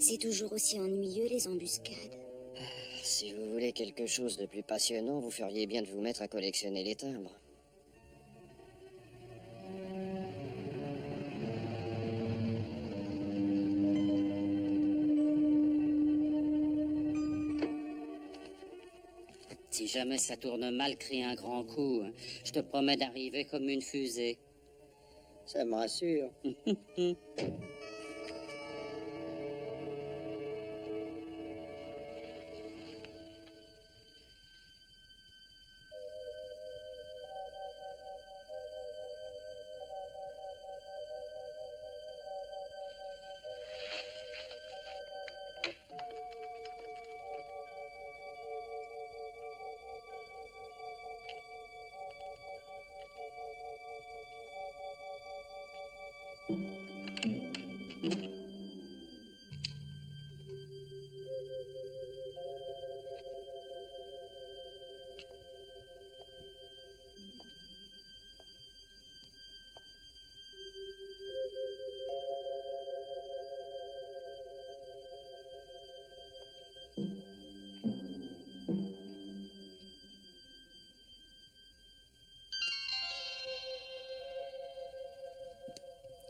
C'est toujours aussi ennuyeux, les embuscades. Si vous voulez quelque chose de plus passionnant, vous feriez bien de vous mettre à collectionner les timbres. Si jamais ça tourne mal, crie un grand coup. Je te promets d'arriver comme une fusée. Ça me rassure.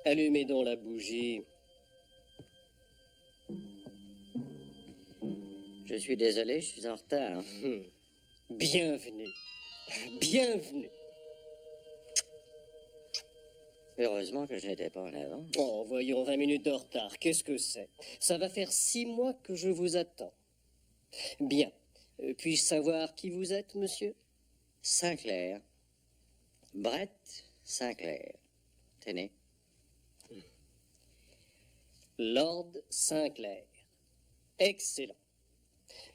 Allumez donc la bougie. Je suis désolé, je suis en retard. Bienvenue. Bienvenue. Heureusement que je n'étais pas en avant. Oh, voyons, 20 minutes de retard. Qu'est-ce que c'est? Ça va faire 6 mois que je vous attends. Bien. Puis-je savoir qui vous êtes, monsieur? Sinclair. Brett Sinclair. Tenez. Lord Sinclair. Excellent.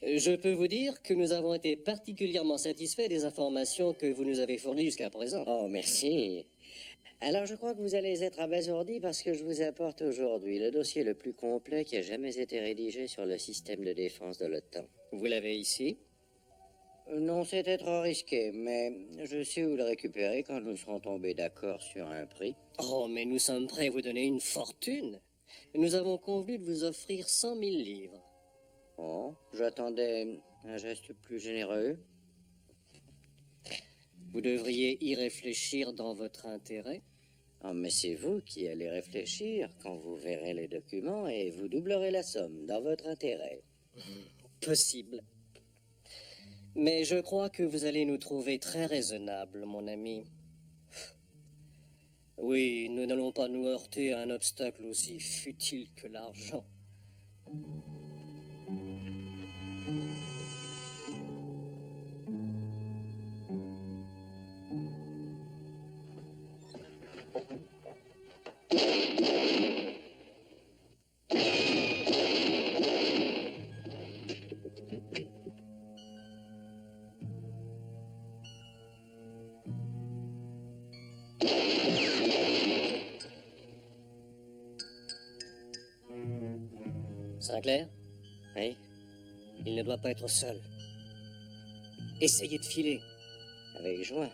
Je peux vous dire que nous avons été particulièrement satisfaits des informations que vous nous avez fournies jusqu'à présent. Oh, merci. Alors, je crois que vous allez être abasourdi parce que je vous apporte aujourd'hui le dossier le plus complet qui a jamais été rédigé sur le système de défense de l'OTAN. Vous l'avez ici? Non, c'était trop risqué, mais je sais où le récupérer quand nous serons tombés d'accord sur un prix. Oh, mais nous sommes prêts à vous donner une fortune. Nous avons convenu de vous offrir 100 000 livres. Oh, j'attendais un geste plus généreux. Vous devriez y réfléchir dans votre intérêt. Oh, mais c'est vous qui allez réfléchir quand vous verrez les documents et vous doublerez la somme dans votre intérêt. Possible. Mais je crois que vous allez nous trouver très raisonnables, mon ami. Oui, nous n'allons pas nous heurter à un obstacle aussi futile que l'argent. Sinclair, Oui? il ne doit pas être seul. Essayez de filer. Avec joie.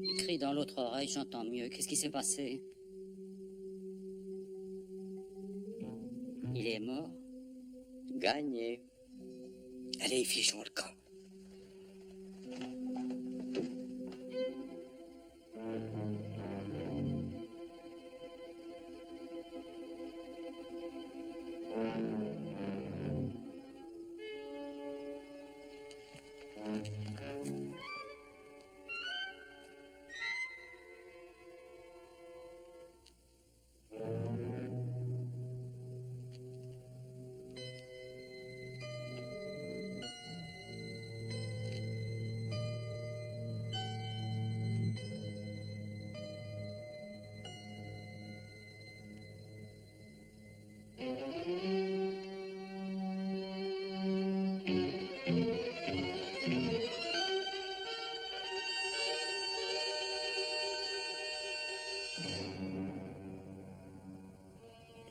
Il crie dans l'autre oreille, j'entends mieux. Qu'est-ce qui s'est passé? Il est mort? Gagné. Allez, fichons le camp.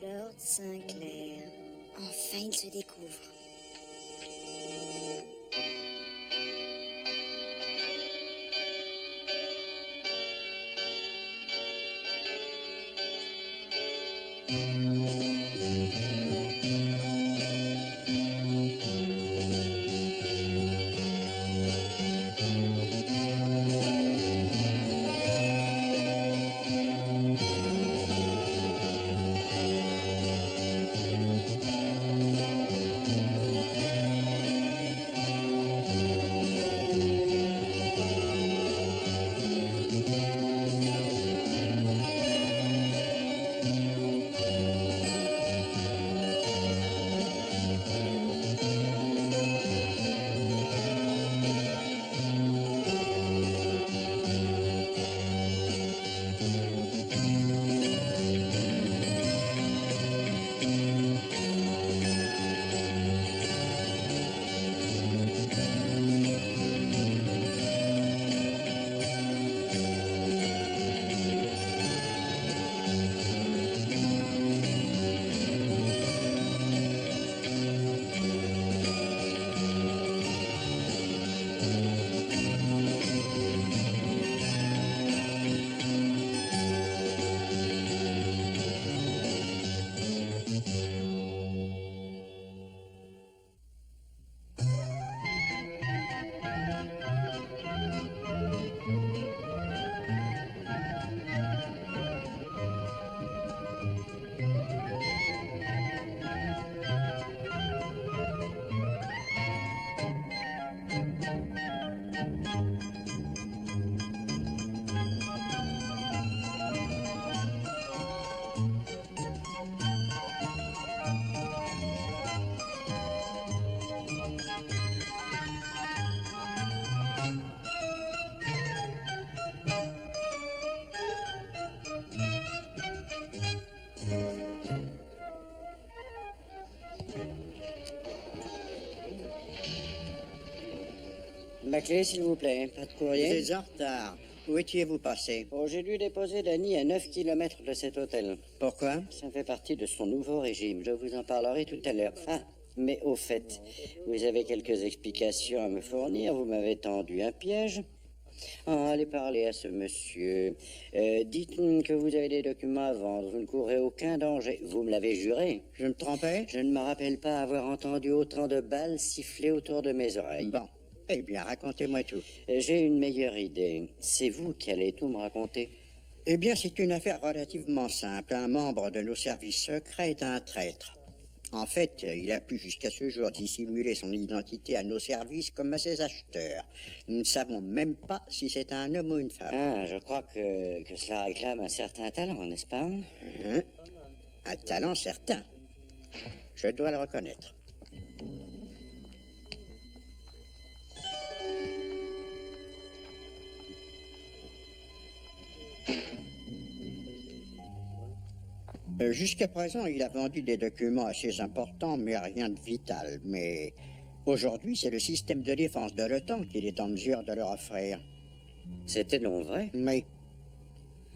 Lord Sinclair. Enfin, il se découvre. Ma clé, s'il vous plaît. Pas de Vous courrier. êtes en retard. Où étiez-vous passé? Oh, j'ai dû déposer Danny à 9 kilomètres de cet hôtel. Pourquoi? Ça fait partie de son nouveau régime. Je vous en parlerai tout à l'heure. Ah, mais au fait, vous avez quelques explications à me fournir. Vous m'avez tendu un piège. Oh, allez parler à ce monsieur. Dites que vous avez des documents à vendre. Vous ne courez aucun danger. Vous me l'avez juré. Je me trompais? Je ne me rappelle pas avoir entendu autant de balles siffler autour de mes oreilles. Bon. Eh bien, racontez-moi tout. J'ai une meilleure idée. C'est vous qui allez tout me raconter. Eh bien, c'est une affaire relativement simple. Un membre de nos services secrets est un traître. En fait, il a pu jusqu'à ce jour dissimuler son identité à nos services comme à ses acheteurs. Nous ne savons même pas si c'est un homme ou une femme. Ah, je crois que cela réclame un certain talent, n'est-ce pas? Un talent certain. Je dois le reconnaître. Jusqu'à présent, il a vendu des documents assez importants, mais rien de vital. Mais aujourd'hui, c'est le système de défense de l'OTAN qu'il est en mesure de leur offrir. C'était non vrai? Mais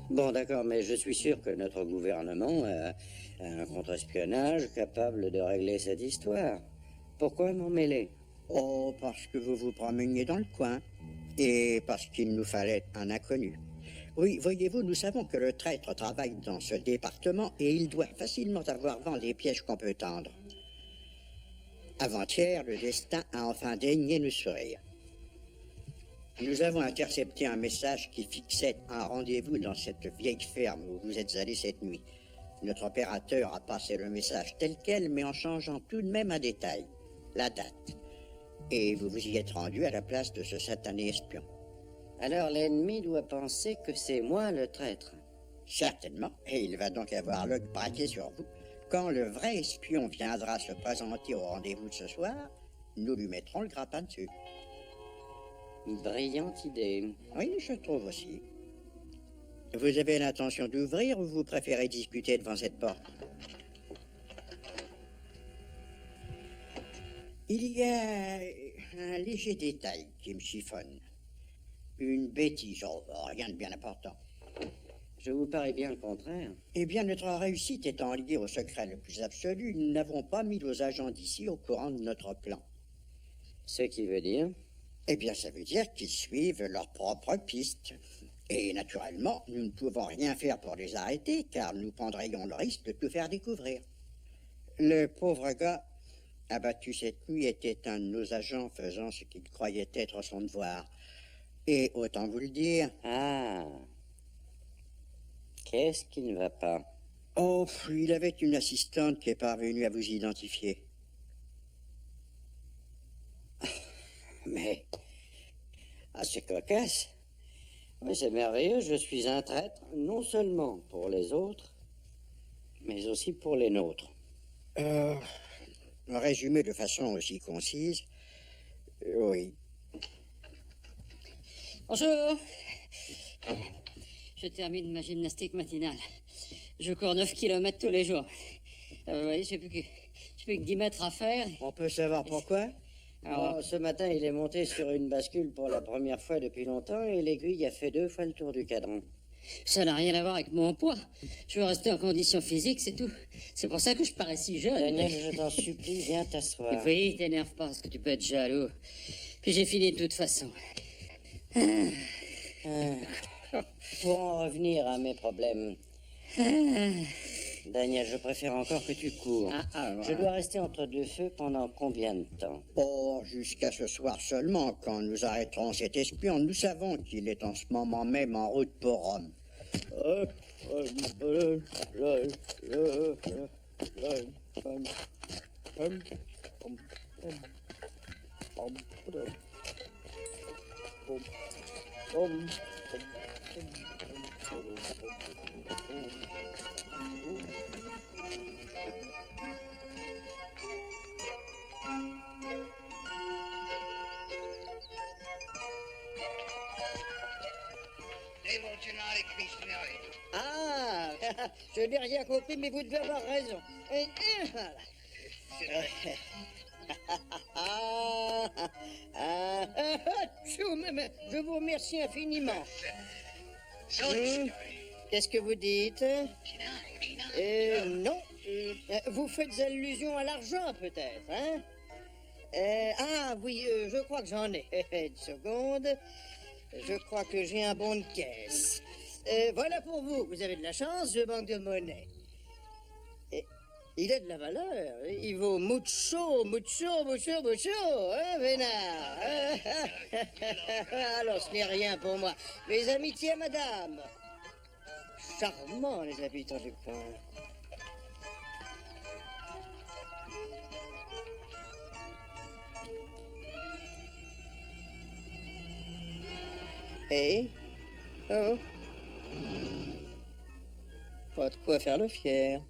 Bon, d'accord, mais je suis sûr que notre gouvernement a un contre-espionnage capable de régler cette histoire. Pourquoi m'en mêler? oh, parce que vous vous promeniez dans le coin et parce qu'il nous fallait un inconnu. Oui, voyez-vous, nous savons que le traître travaille dans ce département et il doit facilement avoir vent des pièges qu'on peut tendre. Avant-hier, le destin a enfin daigné nous sourire. Nous avons intercepté un message qui fixait un rendez-vous dans cette vieille ferme où vous êtes allé cette nuit. Notre opérateur a passé le message tel quel, mais en changeant tout de même un détail, la date. Et vous vous y êtes rendu à la place de ce satané espion. Alors l'ennemi doit penser que c'est moi le traître. Certainement, et il va donc avoir l'œil braqué sur vous. Quand le vrai espion viendra se présenter au rendez-vous de ce soir, nous lui mettrons le grappin dessus. Brillante idée. Oui, je trouve aussi. Vous avez l'intention d'ouvrir ou vous préférez discuter devant cette porte? Il y a un léger détail qui me chiffonne. Une bêtise, oh, rien de bien important. Je vous parie bien le contraire. Eh bien, notre réussite étant liée au secret le plus absolu, nous n'avons pas mis nos agents d'ici au courant de notre plan. Ce qui veut dire... Eh bien, ça veut dire qu'ils suivent leur propre piste. Et naturellement, nous ne pouvons rien faire pour les arrêter, car nous prendrions le risque de tout faire découvrir. Le pauvre gars abattu cette nuit était un de nos agents faisant ce qu'il croyait être son devoir. Et autant vous le dire... Ah. Qu'est-ce qui ne va pas? Oh, il avait une assistante qui est parvenue à vous identifier. Mais... Ah, c'est cocasse. Oui, c'est merveilleux, je suis un traître, non seulement pour les autres, mais aussi pour les nôtres. Résumé de façon aussi concise, oui. Bonjour. Je termine ma gymnastique matinale. Je cours 9 kilomètres tous les jours. Vous voyez, j'ai plus que 10 mètres à faire. On peut savoir pourquoi? Alors, ce matin, il est monté sur une bascule pour la première fois depuis longtemps et l'aiguille a fait 2 fois le tour du cadran. Ça n'a rien à voir avec mon poids. Je veux rester en condition physique, c'est tout. C'est pour ça que je parais si jeune. Daniel, je t'en supplie, viens t'asseoir. Oui, t'énerve pas, parce que tu peux être jaloux. Puis j'ai fini de toute façon. Pour en revenir à mes problèmes. Daniel, je préfère encore que tu cours. Je dois rester entre deux feux pendant combien de temps? Oh, jusqu'à ce soir seulement, quand nous arrêterons cet espion. Nous savons qu'il est en ce moment même en route pour Rome. Ah, je n'ai rien compris, mais vous devez avoir raison. Je vous remercie infiniment. Qu'est-ce que vous dites? Non. Vous faites allusion à l'argent, peut-être, hein? Ah, oui, je crois que j'en ai. Une seconde. Je crois que j'ai un bon de caisse. Voilà pour vous. Vous avez de la chance, je manque de monnaie. Il a de la valeur. Il vaut mucho, hein, Vénard? Alors, ce n'est rien pour moi. Mes amitiés, madame. Charmant, les habitants du coin. Eh? Oh? Pas de quoi faire le fier.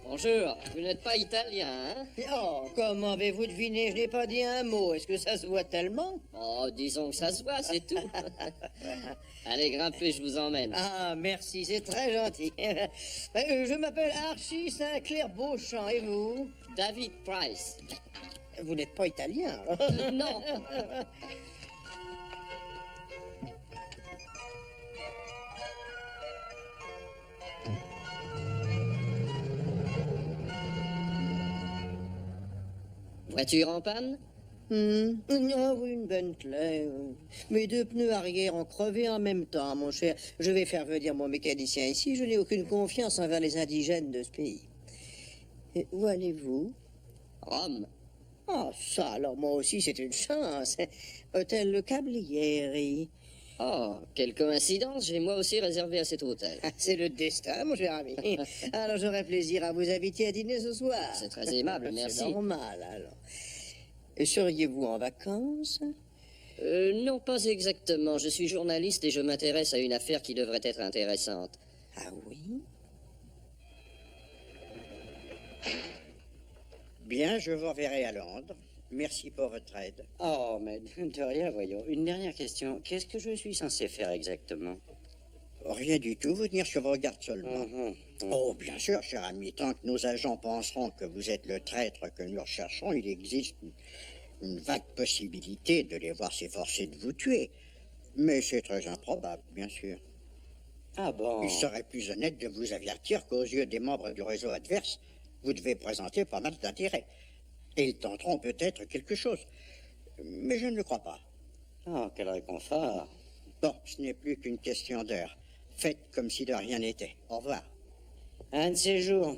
Bonjour, vous n'êtes pas italien, hein? Oh, comment avez-vous deviné? Je n'ai pas dit un mot. Est-ce que ça se voit tellement? Oh, disons que ça se voit, c'est tout. Allez, grimpez, je vous emmène. Ah, merci, c'est très gentil. Je m'appelle Archie Sinclair-Beauchamp, et vous? David Price. Vous n'êtes pas italien, Non. Voiture en panne? Ah oui, une Bentley. Mes 2 pneus arrière ont crevé en même temps, mon cher. Je vais faire venir mon mécanicien ici. Je n'ai aucune confiance envers les indigènes de ce pays. Et où allez-vous? Rome. Ah, ça, alors moi aussi, c'est une chance. Hôtel Le Cablieri. Oh, quelle coïncidence, j'ai moi aussi réservé à cet hôtel. C'est le destin, mon cher ami. Alors, j'aurai plaisir à vous inviter à dîner ce soir. C'est très aimable, merci. C'est normal, alors. Et seriez-vous en vacances? Non, pas exactement. Je suis journaliste et je m'intéresse à une affaire qui devrait être intéressante. Ah oui? Bien, je vous reverrai à Londres. Merci pour votre aide. Oh, mais de rien, voyons. Une dernière question. Qu'est-ce que je suis censé faire exactement? Rien du tout, vous tenir sur vos gardes seulement. Mhm. Oh, bien sûr, cher ami, tant que nos agents penseront que vous êtes le traître que nous recherchons, il existe une vague possibilité de les voir s'efforcer de vous tuer. Mais c'est très improbable, bien sûr. Ah bon? Il serait plus honnête de vous avertir qu'aux yeux des membres du réseau adverse, vous devez présenter pas mal d'intérêt. Et ils tenteront peut-être quelque chose. Mais je ne le crois pas. Oh, quel réconfort. Bon, ce n'est plus qu'une question d'heure. Faites comme si de rien n'était. Au revoir. Un de ces jours.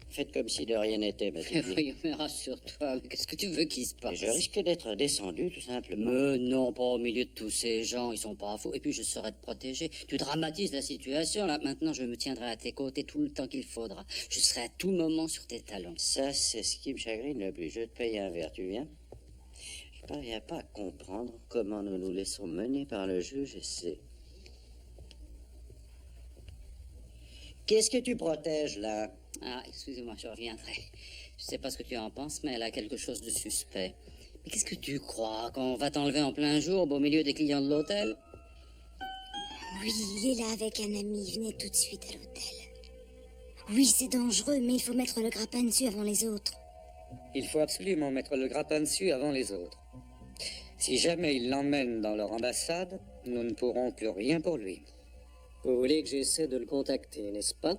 Faites comme si de rien n'était, Mathilde. Voyons, mais rassure-toi, mais qu'est-ce que tu veux qu'il se passe? Je risque d'être descendu, tout simplement. Mais non, pas au milieu de tous ces gens, ils sont pas faux. Et puis je saurais te protéger. Tu dramatises la situation, là. Maintenant, je me tiendrai à tes côtés tout le temps qu'il faudra. Je serai à tout moment sur tes talons. Ça, c'est ce qui me chagrine le plus. Je te paye un verre, tu viens? Je parviens pas à comprendre comment nous nous laissons mener par le juge et c'est... Qu'est-ce que tu protèges, là? Ah, excusez-moi, je reviendrai. Je sais pas ce que tu en penses, mais elle a quelque chose de suspect. Mais qu'est-ce que tu crois, qu'on va t'enlever en plein jour, au beau milieu des clients de l'hôtel? Oui, il est là avec un ami. Venez tout de suite à l'hôtel. Oui, c'est dangereux, mais il faut mettre le grappin dessus avant les autres. Il faut absolument mettre le grappin dessus avant les autres. Si jamais ils l'emmènent dans leur ambassade, nous ne pourrons plus rien pour lui. Vous voulez que j'essaie de le contacter, n'est-ce pas?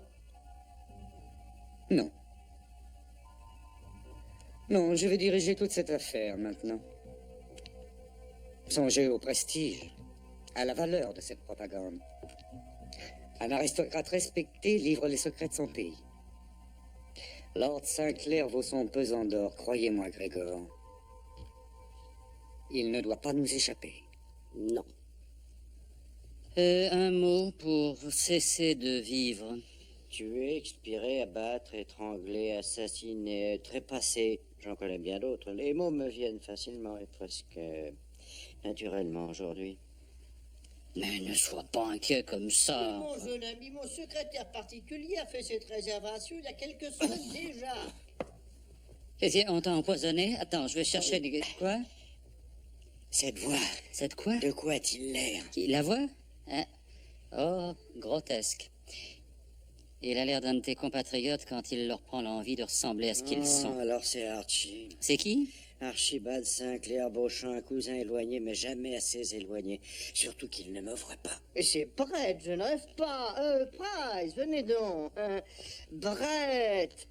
Non. Non, je vais diriger toute cette affaire maintenant. Songez au prestige, à la valeur de cette propagande. Un aristocrate respecté livre les secrets de son pays. Lord Sinclair vaut son pesant d'or, croyez-moi, Grégor. Il ne doit pas nous échapper. Non. Un mot pour cesser de vivre. Tuer, expirer, abattre, étrangler, assassiner, trépasser. J'en connais bien d'autres. Les mots me viennent facilement et presque naturellement aujourd'hui. Mais ne sois pas inquiet comme ça. Mon jeune ami, mon secrétaire particulier a fait cette réservation il y a quelques semaines déjà. Qu'est-ce qu'on t'a empoisonné? Attends, je vais chercher des... Quoi? Cette voix, Cette quoi? de quoi a-t-il l'air? Qui, la voix? Hein? Oh, grotesque. Il a l'air d'un de tes compatriotes quand il leur prend l'envie de ressembler à ce qu'ils sont. Alors c'est Archie. C'est qui? Archibald Sinclair Beauchamp, un cousin éloigné, mais jamais assez éloigné. Surtout qu'il ne m'offre pas. Et c'est Brett, je ne rêve pas. Price, venez donc. Brett,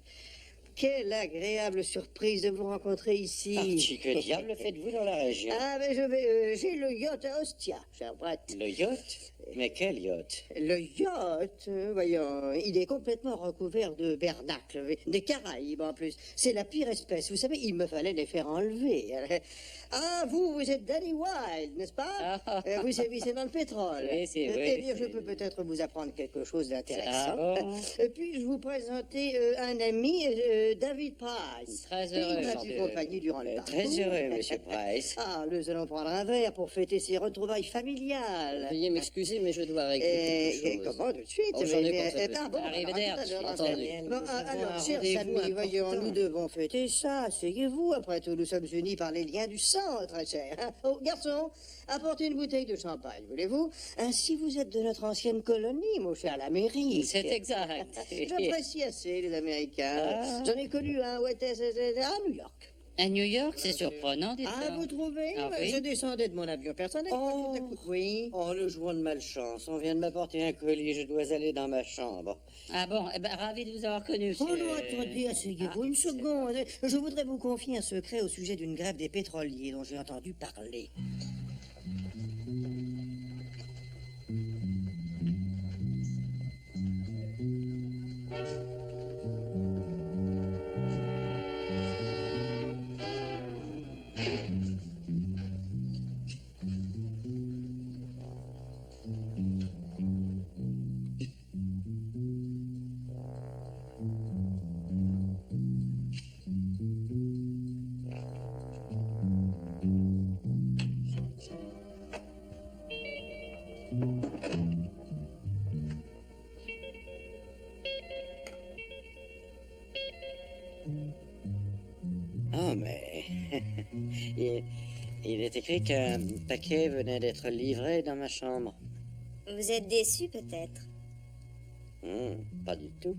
quelle agréable surprise de vous rencontrer ici. Archie, que diable faites-vous dans la région? Ah, mais je vais. J'ai le yacht à Ostia, cher Brett. Le yacht? Mais quel yacht? Le yacht, voyons, il est complètement recouvert de bernacles, des Caraïbes en plus. C'est la pire espèce. Vous savez, il me fallait les faire enlever. Ah, vous êtes Danny Wilde, n'est-ce pas? Vous sévissez dans le pétrole. Oui, c'est vrai. Eh bien, je peux peut-être vous apprendre quelque chose d'intéressant. Ah bon? Puis-je vous présenter un ami, David Price? Très Il heureux. m'a accompagné durant le parcours. Très heureux, monsieur Price. Ah, nous allons prendre un verre pour fêter ces retrouvailles familiales. Veuillez m'excuser, mais je dois régler quelque chose. Comment tout de suite? Oh, j'en ai pour ça, pardon, Arrivederci, alors, entendu. Bon, alors, chers amis, voyons, nous devons fêter ça. Asseyez-vous. Après tout, nous sommes unis par les liens du sang, très cher. Hein? Oh, garçon, apportez une bouteille de champagne, voulez-vous? Ainsi, vous êtes de notre ancienne colonie, mon cher, l'Amérique. C'est exact. J'apprécie assez les Américains. J'en ai connu un, où était à New York. À New York, c'est surprenant, dites Ah, vous trouvez? Ah oui? Je descendais de mon avion personnel. Oh. Tout à coup, oui. Oh, le joueur de malchance. On vient de m'apporter un colis. Je dois aller dans ma chambre. Ah bon, eh ben, ravi de vous avoir connu. Oh monsieur. non, attendez, asseyez-vous une seconde. Je voudrais vous confier un secret au sujet d'une grève des pétroliers dont j'ai entendu parler. Il est écrit qu'un paquet venait d'être livré dans ma chambre. Vous êtes déçu, peut-être? Pas du tout.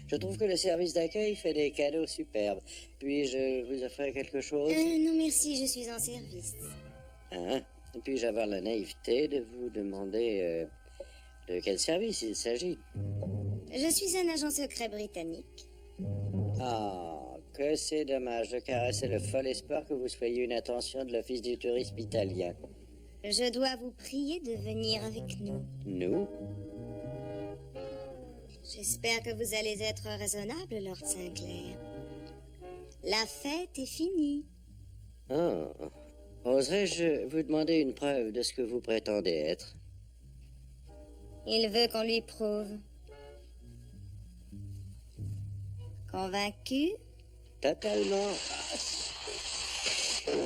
Je trouve que le service d'accueil fait des cadeaux superbes. Puis-je vous offrir quelque chose? Non, merci, je suis en service. Hein? Puis-je avoir la naïveté de vous demander de quel service il s'agit? Je suis un agent secret britannique. Ah, que c'est dommage. Je caressais le fol espoir que vous soyez une attention de l'Office du tourisme italien. Je dois vous prier de venir avec nous. Nous? J'espère que vous allez être raisonnable, Lord Sinclair. La fête est finie. Ah. Oserais-je vous demander une preuve de ce que vous prétendez être? Il veut qu'on lui prouve. Convaincu? Totalement.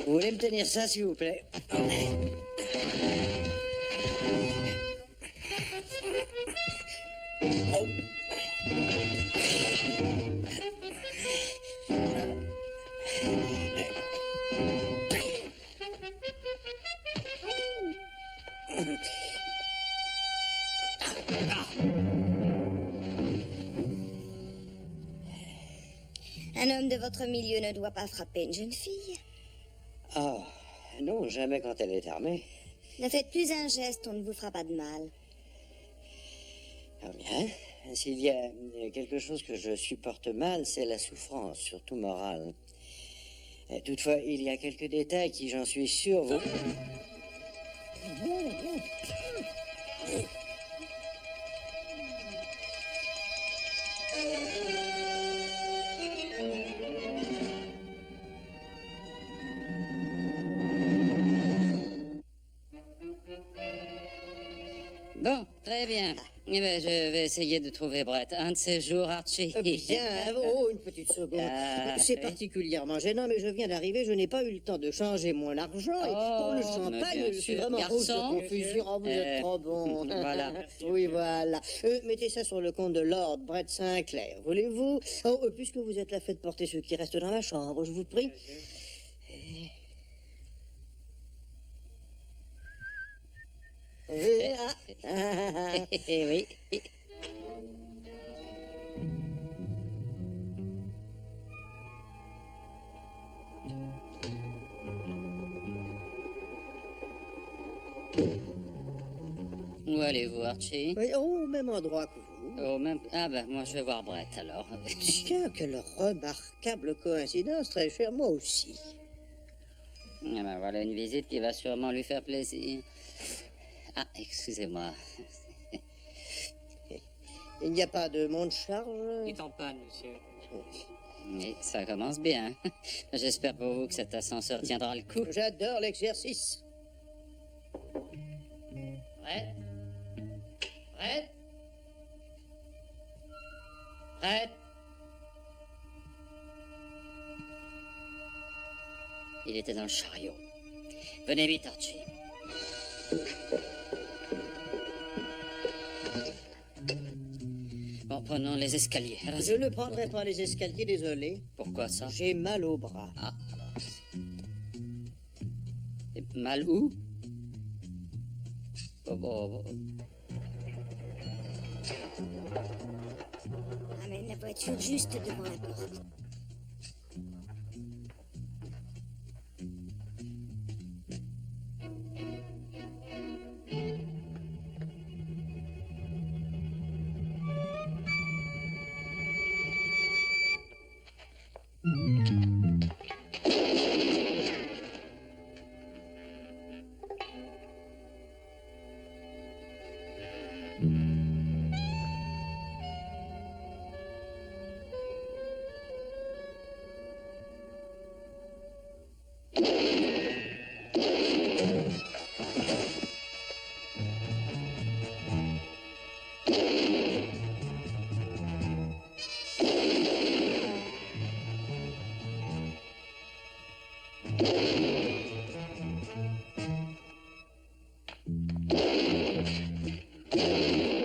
Vous voulez me tenir ça, s'il vous plaît? Un homme de votre milieu ne doit pas frapper une jeune fille. Ah, non, jamais quand elle est armée. Ne faites plus un geste, on ne vous fera pas de mal. Ah bien, s'il y a quelque chose que je supporte mal, c'est la souffrance, surtout morale. Toutefois, il y a quelques détails qui, j'en suis sûr, vous... Bon, très bien. Eh ben, je vais essayer de trouver Brett. Un de ces jours, Archie. Bien, une petite seconde. C'est oui. particulièrement gênant, mais je viens d'arriver, je n'ai pas eu le temps de changer mon argent. Et pour le champagne, bien je suis sûr. vraiment rouge de Garçon. confusion. Oh, vous êtes trop bon. Voilà. Oui, voilà. Mettez ça sur le compte de Lord Brett Sinclair, voulez-vous? Oh, puisque vous êtes là, faites porter ce qui reste dans la chambre, je vous prie. Oui. Où allez-vous, Archie? Oui, au même endroit que vous. Au même... Ah ben, moi je vais voir Brett alors. Tiens, quelle remarquable coïncidence, très cher, moi aussi. Ah ben, voilà une visite qui va sûrement lui faire plaisir. Ah, excusez-moi. Il n'y a pas de monte charge? Il est en panne, monsieur. Oui, ça commence bien. J'espère pour vous que cet ascenseur tiendra le coup. J'adore l'exercice. Brett? Brett? Brett? Il était dans le chariot. Venez vite, Archie. Bon, prenons les escaliers. Alors, Je ne prendrai pas les escaliers, désolé. pourquoi ça? J'ai mal au bras. Ah, alors. Et mal où? Oh. Amène la voiture juste devant la porte.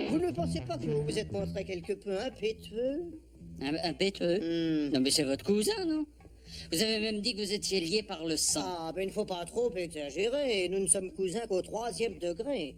Vous ne pensez pas que vous vous êtes montré quelque peu impétueux? Un péteux? Non, mais c'est votre cousin, non? Vous avez même dit que vous étiez liés par le sang. Ah, ben il ne faut pas trop exagérer. Nous ne sommes cousins qu'au 3e degré.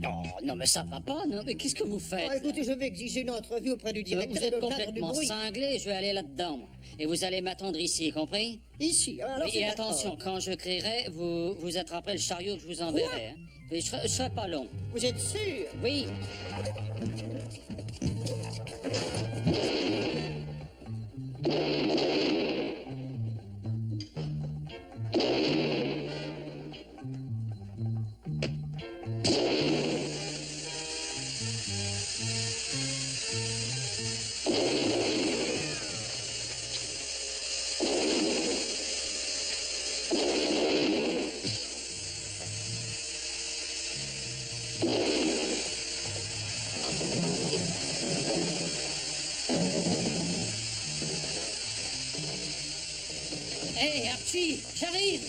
Oh, non, mais ça va pas, non? Mais qu'est-ce que vous faites? Ah, écoutez, je vais exiger une entrevue auprès du Vous directeur et êtes le cadre du complètement bruit. cinglé, je vais aller là-dedans. Et vous allez m'attendre ici, compris? Ici, alors Et c'est attention, d'accord. quand je crierai, vous attraperez le chariot que je vous enverrai. Hein. Mais je serai pas long. Vous êtes sûr? Oui. Hé, Archie, j'arrive!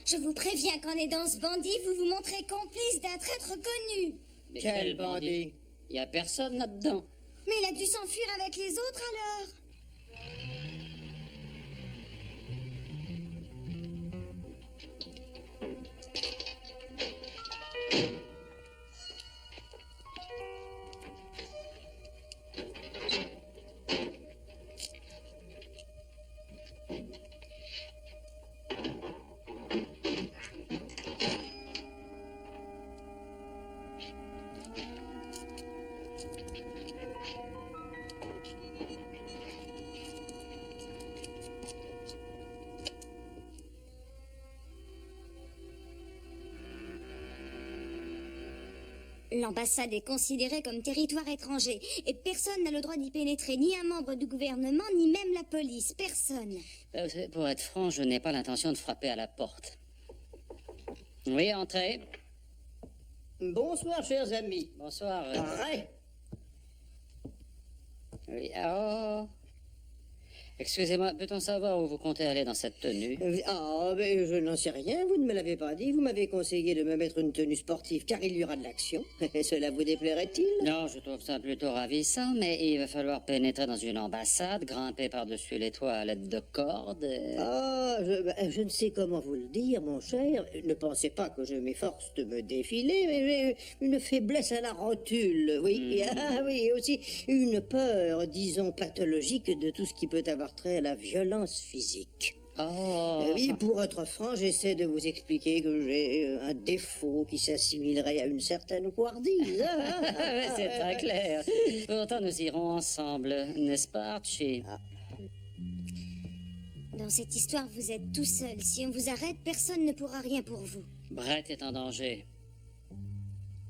Je vous préviens qu'en aidant ce bandit, vous vous montrez complice d'un traître connu. Mais Quel bandit? Il y a personne là-dedans. Mais il a dû s'enfuir avec les autres alors. L'ambassade est considérée comme territoire étranger et personne n'a le droit d'y pénétrer, ni un membre du gouvernement, ni même la police, personne. Pour être franc, je n'ai pas l'intention de frapper à la porte. Oui, entrez. Bonsoir, chers amis. Bonsoir. Arrête. Oui, oh. Excusez-moi, peut-on savoir où vous comptez aller dans cette tenue? Ah, ben, je n'en sais rien, vous ne me l'avez pas dit. Vous m'avez conseillé de me mettre une tenue sportive car il y aura de l'action. Cela vous déplairait-il? Non, je trouve ça plutôt ravissant, mais il va falloir pénétrer dans une ambassade, grimper par-dessus les toits à l'aide de cordes. Ah, je ne sais comment vous le dire, mon cher. Ne pensez pas que je m'efforce de me défiler, mais j'ai une faiblesse à la rotule, oui. Ah oui, et aussi une peur, disons, pathologique de tout ce qui peut avoir trait à la violence physique. Oh. Oui, pour être franc, j'essaie de vous expliquer que j'ai un défaut qui s'assimilerait à une certaine couardise. C'est très clair. Pourtant, nous irons ensemble, n'est-ce pas, Archie? Dans cette histoire, vous êtes tout seul. Si on vous arrête, personne ne pourra rien pour vous. Brett est en danger.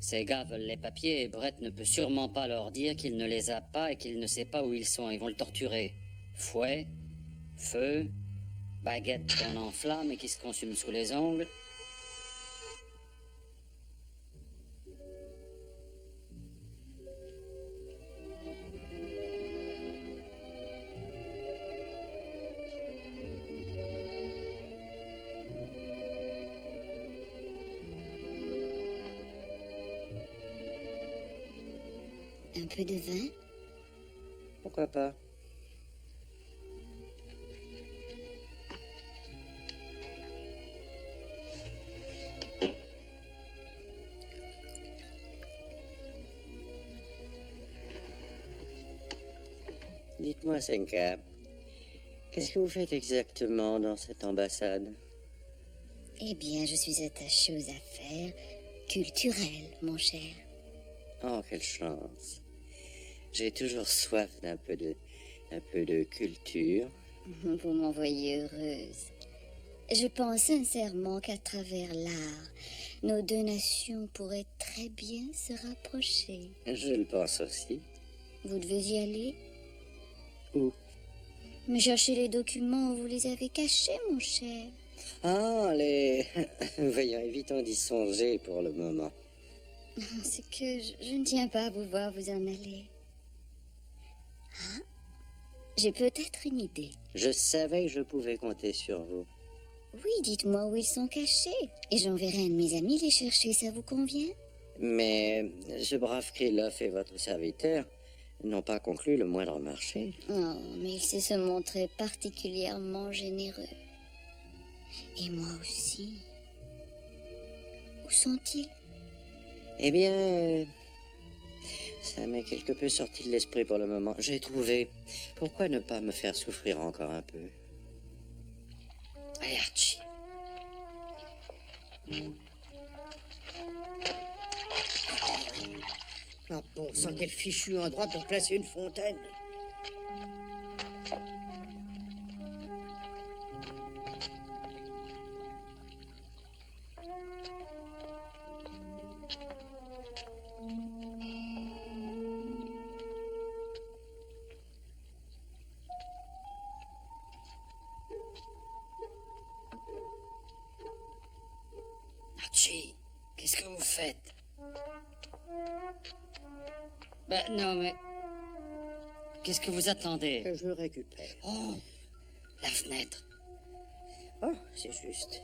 Ces gars veulent les papiers et Brett ne peut sûrement pas leur dire qu'il ne les a pas et qu'il ne sait pas où ils sont. Ils vont le torturer. Fouet, feu, baguette qu'on enflamme et qui se consume sous les ongles. Un peu de vin? Pourquoi pas? Dites-moi, Senka, qu'est-ce que vous faites exactement dans cette ambassade? Eh bien, je suis attachée aux affaires culturelles, mon cher. Oh, quelle chance. J'ai toujours soif d'un peu de culture. Vous m'envoyez heureuse. Je pense sincèrement qu'à travers l'art, nos deux nations pourraient très bien se rapprocher. Je le pense aussi. Vous devez y aller? Où? Me chercher les documents où vous les avez cachés, mon cher. Ah, les... Voyons, évitons d'y songer pour le moment. C'est que je ne tiens pas à vous voir vous en aller. J'ai peut-être une idée. Je savais que je pouvais compter sur vous. Oui, dites-moi où ils sont cachés. Et j'enverrai un de mes amis les chercher, ça vous convient? Mais ce brave Krylov et votre serviteur n'ont pas conclu le moindre marché. Oh, mais il sait se montrer particulièrement généreux. Et moi aussi. Où sont-ils? Eh bien, ça m'est quelque peu sorti de l'esprit pour le moment. J'ai trouvé. Pourquoi ne pas me faire souffrir encore un peu? Allez, Archie. Ah bon, sans quel fichu endroit pour placer une fontaine. Archie, qu'est-ce que vous faites? Ben non, mais... Qu'est-ce que vous attendez? Que je récupère. Oh, la fenêtre. Oh, c'est juste.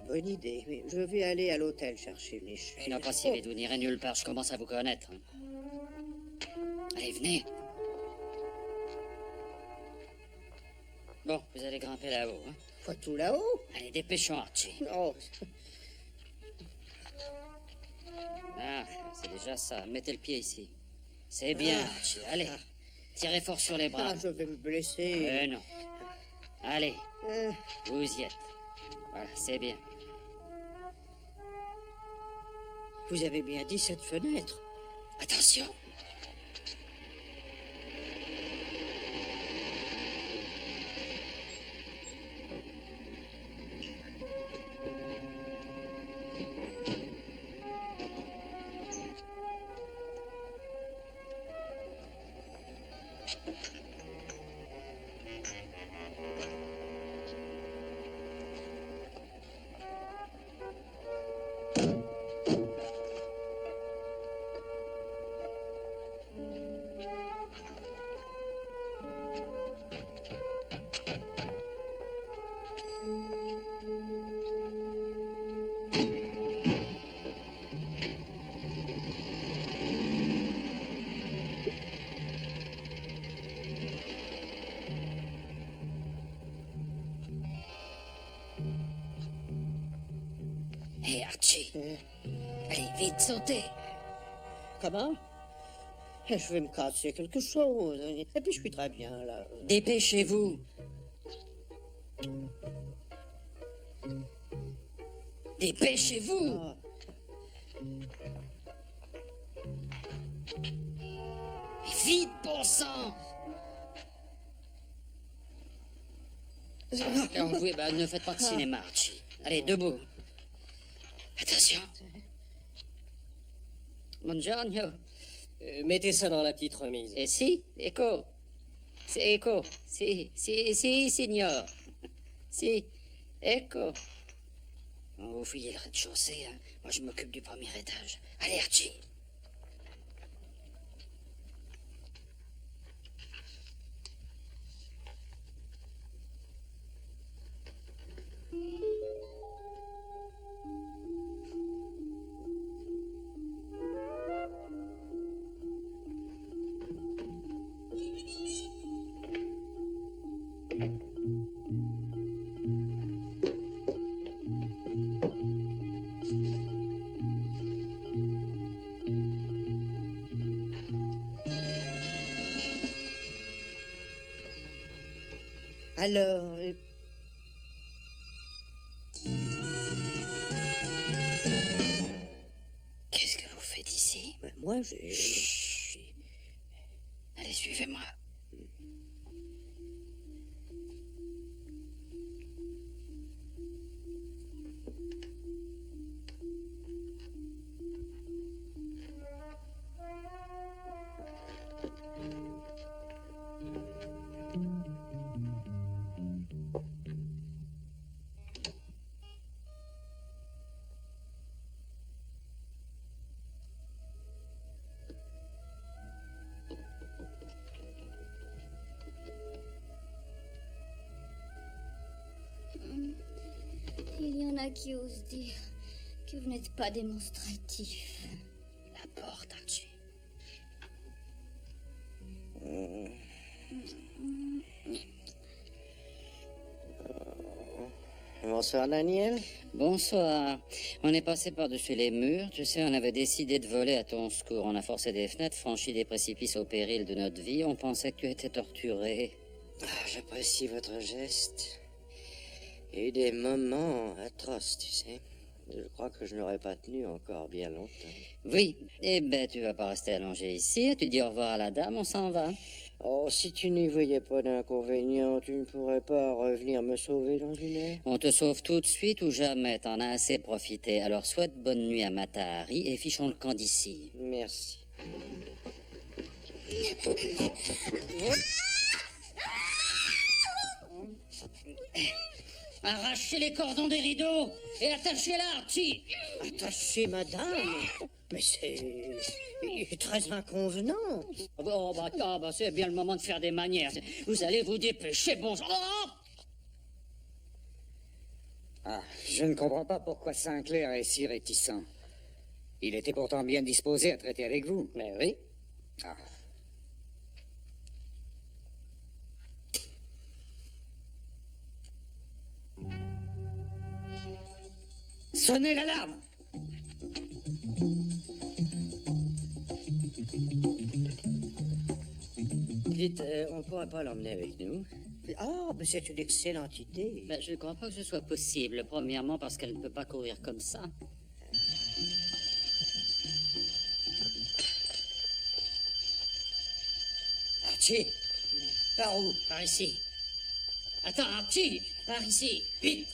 Bonne idée. Mais je vais aller à l'hôtel chercher une échelle. Non, pas si vite, vous n'irez nulle part, je commence à vous connaître. Allez, venez. Bon, vous allez grimper là-haut. Hein? Pas tout là-haut? Allez, dépêchons, Archie. Oh, Ah, c'est déjà ça. Mettez le pied ici. C'est bien, Archie. Allez, tirez fort sur les bras. je vais me blesser. Non. Allez, Euh, vous y êtes. Voilà, c'est bien. vous avez bien dit cette fenêtre. Attention. Hé, Archie. Allez, vite, sautez. Comment? Je vais me casser quelque chose. Et puis je suis très bien là. Dépêchez-vous. Dépêchez-vous. Ah, Vite, bon sang. Non, oui, bah, ne faites pas de cinéma, Archie. Allez, debout. Attention. Buongiorno. Mettez ça dans la petite remise. Et si, ecco. C'est ecco. Si, signor. Si, ecco. Bon, vous fouillez le rez-de-chaussée, hein. Moi, je m'occupe du premier étage. Allez, Archie. alors, Qu'est-ce que vous faites ici? moi, j'ai... Chut. Allez, suivez-moi. a qui ose dire que vous n'êtes pas démonstratif. La porte, Archie. Bonsoir, Daniel. Bonsoir. On est passé par-dessus les murs. Tu sais, on avait décidé de voler à ton secours. On a forcé des fenêtres, franchi des précipices au péril de notre vie. On pensait que tu étais torturé. J'apprécie votre geste. Il y a eu des moments atroces, tu sais. Je crois que je n'aurais pas tenu encore bien longtemps. Oui. Eh ben, tu vas pas rester allongé ici. Tu dis au revoir à la dame, on s'en va. Oh, si tu n'y voyais pas d'inconvénient, tu ne pourrais pas revenir me sauver dans une heure? On te sauve tout de suite ou jamais. T'en as assez profité. Alors souhaite bonne nuit à Matahari et fichons le camp d'ici. Merci. Arrachez les cordons des rideaux et attachez-la, Archie. Attachez, madame. Mais c'est très inconvenant. C'est bien le moment de faire des manières. Vous allez vous dépêcher, bon sang. Oh! Ah, je ne comprends pas pourquoi Sinclair est si réticent. Il était pourtant bien disposé à traiter avec vous. Mais oui. Ah. Sonnez l'alarme! Dites, on ne pourrait pas l'emmener avec nous? Ah, mais c'est une excellente idée. Ben, je ne crois pas que ce soit possible. Premièrement, parce qu'elle ne peut pas courir comme ça. Archie, par où? Par ici. Attends, Archie, par ici, vite.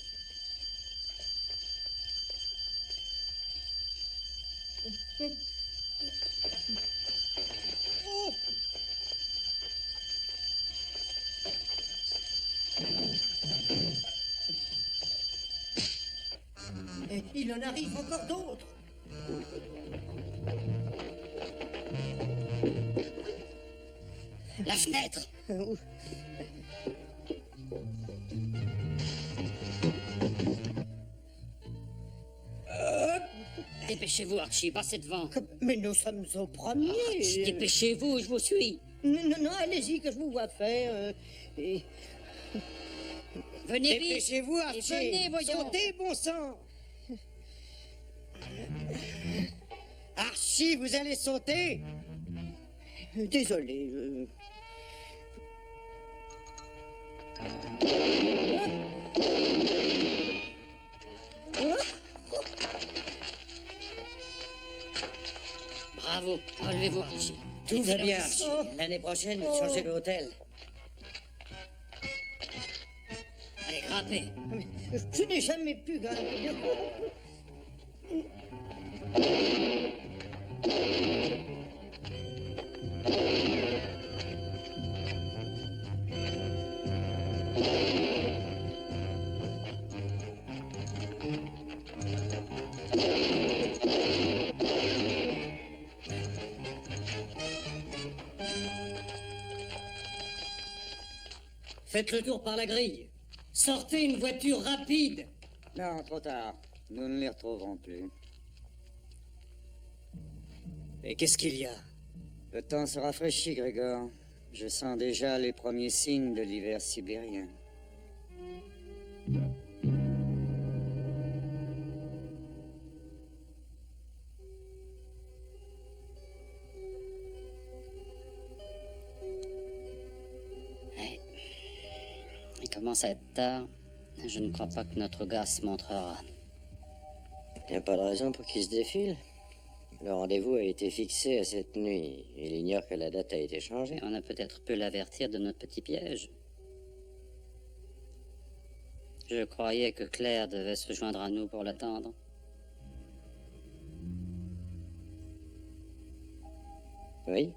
Et il en arrive encore d'autres. La fenêtre. Dépêchez-vous, Archie, passez devant. Mais nous sommes au premier. Dépêchez-vous, je vous suis. Non, non, allez-y, que je vous vois faire. Venez vite. Dépêchez-vous, Archie. Venez, voyons. Sautez, bon sang. Archie, vous allez sauter? Désolé. Bravo, relevez-vous, Archie. Tout va bien, Archie. L'année prochaine, vous changez l'hôtel. Allez, grimpez. Je n'ai jamais pu gagner. Faites le tour par la grille. Sortez une voiture rapide. Non, trop tard. Nous ne les retrouverons plus. Et qu'est-ce qu'il y a? Le temps se rafraîchit, Grégor. Je sens déjà les premiers signes de l'hiver sibérien. Il commence à être tard. Je ne crois pas que notre gars se montrera. Il n'y a pas de raison pour qu'il se défile. Le rendez-vous a été fixé à cette nuit. Il ignore que la date a été changée. On a peut-être pu l'avertir de notre petit piège. Je croyais que Claire devait se joindre à nous pour l'attendre. Oui.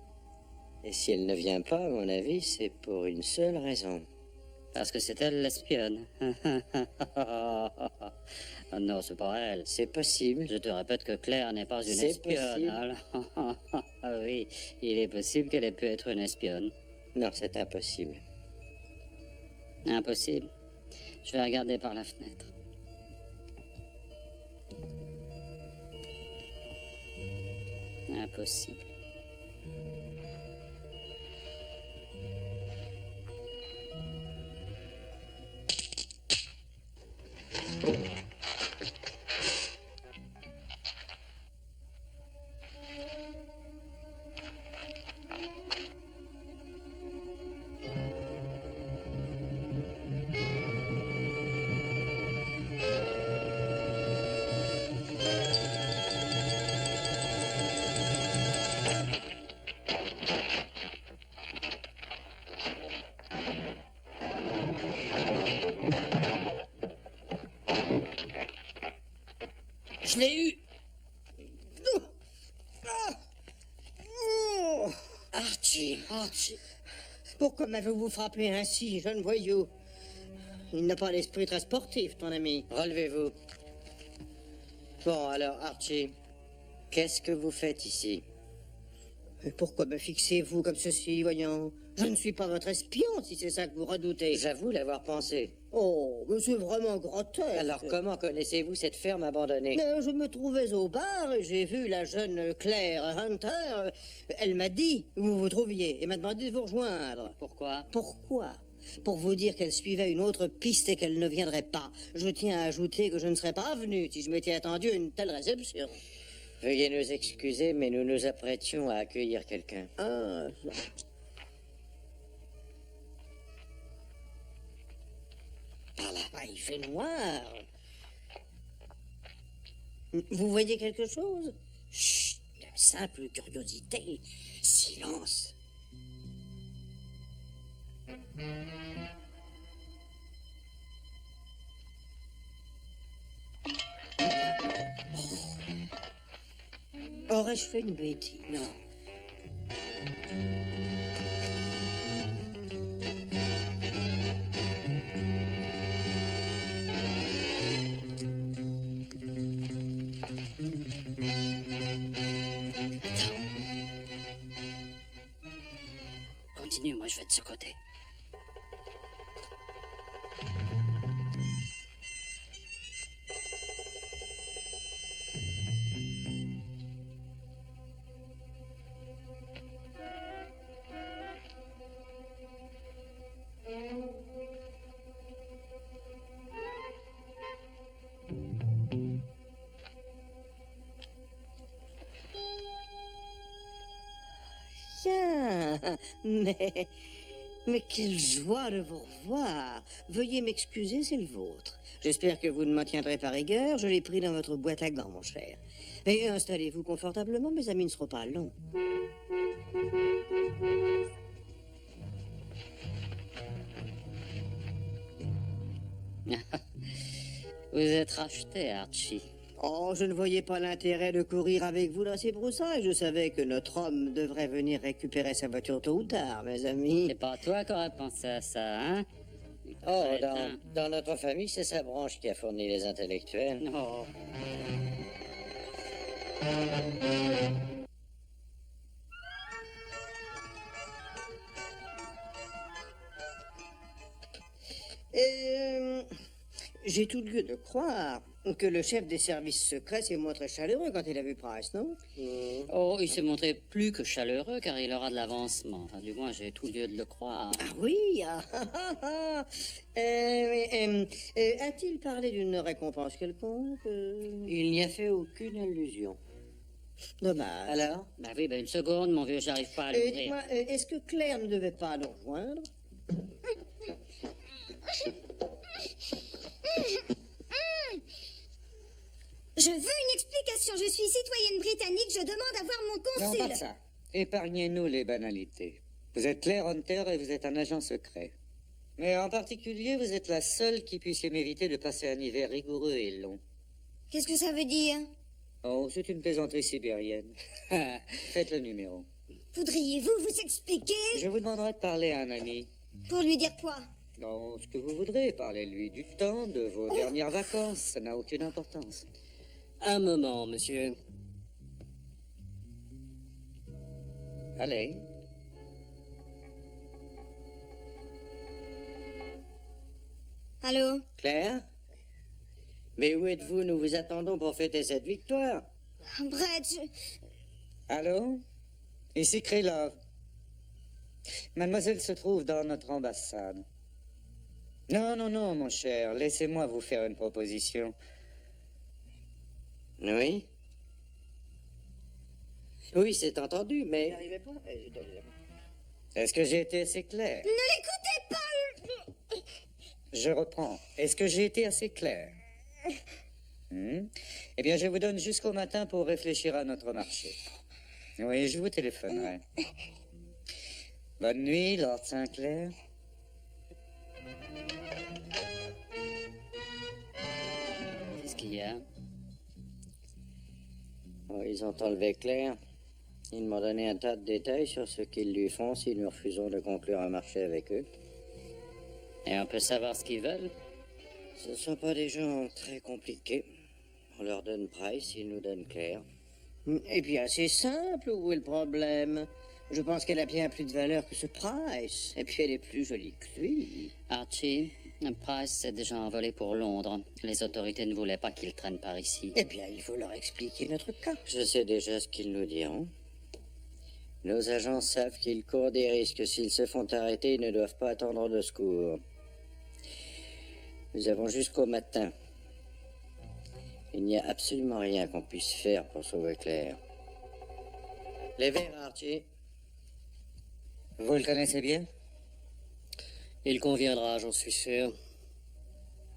Et si elle ne vient pas, à mon avis, c'est pour une seule raison. Parce que c'est elle l'espionne. Ah non, c'est pas elle. C'est possible. Je te répète que Claire n'est pas une C'est espionne. possible. Ah oui, il est possible qu'elle ait pu être une espionne. Non, c'est impossible. Impossible. Je vais regarder par la fenêtre. Impossible. Je l'ai eu. Archie, pourquoi m'avez-vous frappé ainsi, jeune voyou? Il n'a pas l'esprit très sportif, ton ami. Relevez-vous. Bon, alors, Archie, qu'est-ce que vous faites ici? Mais pourquoi me fixez-vous comme ceci, voyons? Je ne suis pas votre espion, si c'est ça que vous redoutez. J'avoue l'avoir pensé. Oh, mais c'est vraiment grotesque. Alors, comment connaissez-vous cette ferme abandonnée? Mais je me trouvais au bar et j'ai vu la jeune Claire Hunter. Elle m'a dit où vous vous trouviez et m'a demandé de vous rejoindre. Pourquoi? Pourquoi? Pour vous dire qu'elle suivait une autre piste et qu'elle ne viendrait pas. Je tiens à ajouter que je ne serais pas venu si je m'étais attendu à une telle réception. Veuillez nous excuser, mais nous nous apprêtions à accueillir quelqu'un. Ah, par là-bas, il fait noir. Vous voyez quelque chose? Chut, une simple curiosité. Silence. Aurais-je fait une bêtise? Non. Continue, moi je vais de ce côté. Tiens, mais quelle joie de vous revoir. Veuillez m'excuser, c'est le vôtre. J'espère que vous ne m'en tiendrez pas rigueur. Je l'ai pris dans votre boîte à gants, mon cher. Et installez-vous confortablement, mes amis ne seront pas longs. Vous êtes racheté, Archie. Oh, je ne voyais pas l'intérêt de courir avec vous dans ces broussailles. Je savais que notre homme devrait venir récupérer sa voiture tôt ou tard, mes amis. C'est pas toi qui aurais pensé à ça, hein? Oh, Crétin. dans notre famille, c'est sa branche qui a fourni les intellectuels. Oh. J'ai tout lieu de croire que le chef des services secrets s'est montré chaleureux quand il a vu Price, non? Oh, il s'est montré plus que chaleureux car il aura de l'avancement. Enfin, du moins, j'ai tout lieu de le croire. Ah oui, a-t-il parlé d'une récompense quelconque? Il n'y a fait aucune allusion. Dommage. Alors? Bah oui, une seconde, mon vieux, j'arrive pas à l'ouvrir. Dites-moi, est-ce que Claire ne devait pas nous rejoindre? Je veux une explication. Je suis citoyenne britannique. Je demande à voir mon Non, consul. pas ça. Épargnez-nous les banalités. Vous êtes Claire Hunter et vous êtes un agent secret. Mais en particulier, vous êtes la seule qui puisse m'éviter de passer un hiver rigoureux et long. Qu'est-ce que ça veut dire? Oh, c'est une plaisanterie sibérienne. Faites le numéro. Voudriez-vous vous expliquer? Je vous demanderai de parler à un ami. Pour lui dire quoi? Non, ce que vous voudrez. Parlez-lui du temps, de vos dernières vacances. Ça n'a aucune importance. Un moment, monsieur. Allez. Allô? Claire? Mais où êtes-vous? Nous vous attendons pour fêter cette victoire. Brett, Allô? Ici Krylov. Mademoiselle se trouve dans notre ambassade. Non, non, non, mon cher, laissez-moi vous faire une proposition. Oui? Oui, c'est entendu, mais... N'arrivez pas? Est-ce que j'ai été assez clair? Ne l'écoutez pas! Je reprends. Est-ce que j'ai été assez clair? Eh bien, je vous donne jusqu'au matin pour réfléchir à notre marché. Oui, je vous téléphonerai. Bonne nuit, Lord Sinclair. Qu'est-ce qu'il y a? Oh, ils ont enlevé Claire. Ils m'ont donné un tas de détails sur ce qu'ils lui font si nous refusons de conclure un marché avec eux. Et on peut savoir ce qu'ils veulent? Ce ne sont pas des gens très compliqués. On leur donne Price, ils nous donnent Claire. Eh bien, c'est simple, où est le problème? Je pense qu'elle a bien plus de valeur que ce Price. Et puis elle est plus jolie que lui. Archie, Price s'est déjà envolé pour Londres. Les autorités ne voulaient pas qu'il traîne par ici. Eh bien, il faut leur expliquer notre cas. Je sais déjà ce qu'ils nous diront. Nos agents savent qu'ils courent des risques. S'ils se font arrêter, ils ne doivent pas attendre de secours. Nous avons jusqu'au matin. Il n'y a absolument rien qu'on puisse faire pour sauver Claire. Les verres, Archie. Vous le connaissez bien? Il conviendra, j'en suis sûr.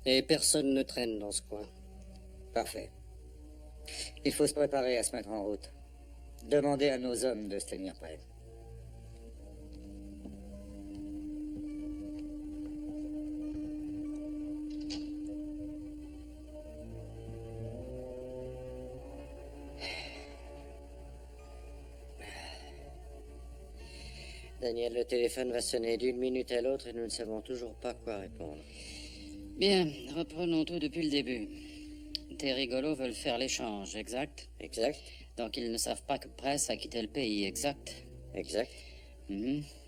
Et personne ne traîne dans ce coin. Parfait. Il faut se préparer à se mettre en route. Demandez à nos hommes de se tenir prêts. Daniel, le téléphone va sonner d'une minute à l'autre et nous ne savons toujours pas quoi répondre. Bien, reprenons tout depuis le début. Tes rigolos veulent faire l'échange, exact? Exact? Donc ils ne savent pas que Price a quitté le pays, exact? Exact?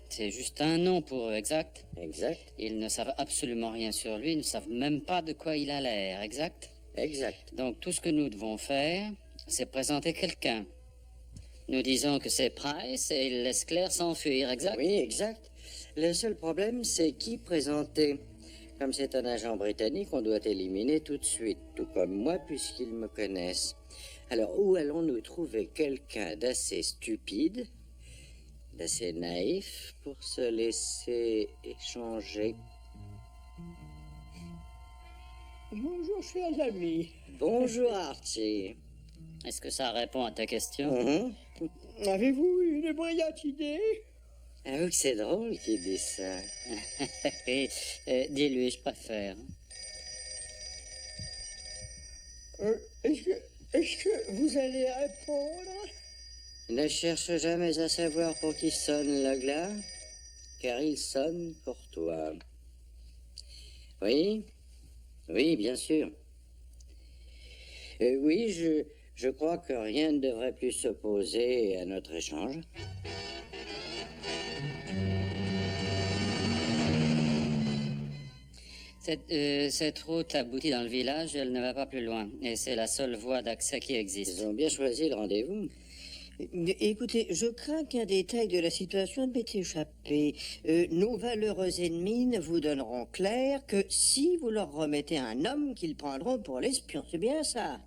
C'est juste un nom pour eux, exact? Exact? Ils ne savent absolument rien sur lui, ils ne savent même pas de quoi il a l'air, exact? Exact. Donc tout ce que nous devons faire, c'est présenter quelqu'un. Nous disons que c'est Price et il laisse Claire s'enfuir, exact? Oui, exact. Le seul problème, c'est qui présenter. Comme c'est un agent britannique, on doit éliminer tout de suite, tout comme moi, puisqu'ils me connaissent. Alors, où allons-nous trouver quelqu'un d'assez stupide, d'assez naïf, pour se laisser échanger? Bonjour, chers amis. Bonjour, Archie. Est-ce que ça répond à ta question? Avez-vous une brillante idée? Avoue que c'est drôle qu'il dise ça. Dis-lui, je préfère. Est-ce que vous allez répondre? Ne cherche jamais à savoir pour qui sonne le glas, car il sonne pour toi. Oui? Oui, bien sûr. Oui, je crois que rien ne devrait plus s'opposer à notre échange. Cette route aboutit dans le village, elle ne va pas plus loin. Et c'est la seule voie d'accès qui existe. Ils ont bien choisi le rendez-vous. Écoutez, je crains qu'un détail de la situation ne m'ait échappé. Nos valeureux ennemis ne vous donneront clair que si vous leur remettez un homme qu'ils prendront pour l'espion. C'est bien ça?